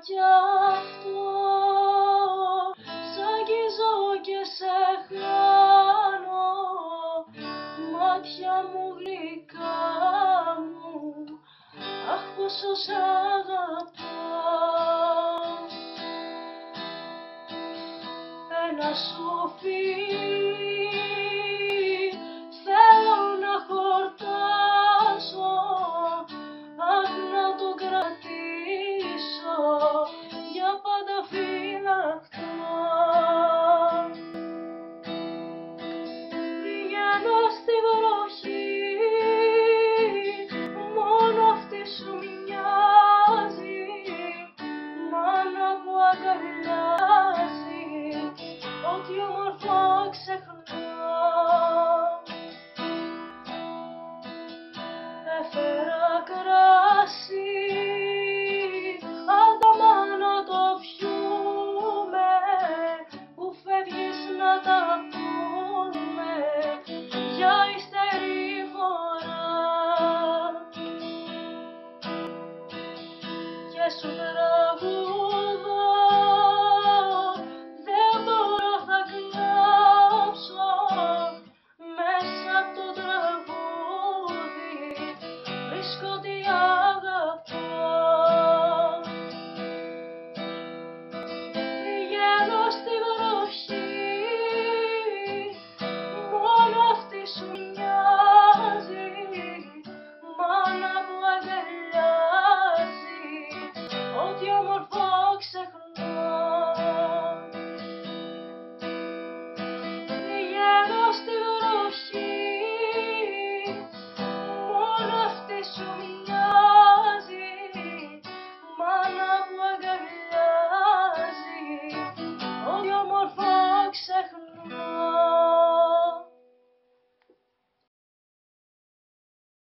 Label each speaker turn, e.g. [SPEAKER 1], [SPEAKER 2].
[SPEAKER 1] κι αυτό, σ' αγγίζω και σε χάνω, μάτια μου γλυκά μου, αχ πόσο σ' αγαπάω. Ένα σοφί θέλω να χορτάσω, αχ να το κρατήσω για πάντα φυλαχτό. Πηγαίνω στη βροχή, μόνο αυτή σου μοιάζει, μάνα που αγκαλιάζει, ό,τι όμορφο ξεχνά. Έφερα κράσι, άνταμα να το πιούμε, που φεύγεις να τα πούμε για ύστερη φορά. Και σου τραγουδώ, δεν μπορώ θα κλάψω, μέσα απ' το τραγούδι βρίσκω τι αγαπώ. Πηγαίνω στη βροχή, μόνο αυτή σου μοιάζει, μάνα που αγκαλιάζει, ό,τι όμορφο ξεχνώ. Πηγαίνω στη βροχή, μόνο αυτή σου μοιάζει, μάνα που αγκαλιάζει, ό,τι όμορφο ξεχνώ.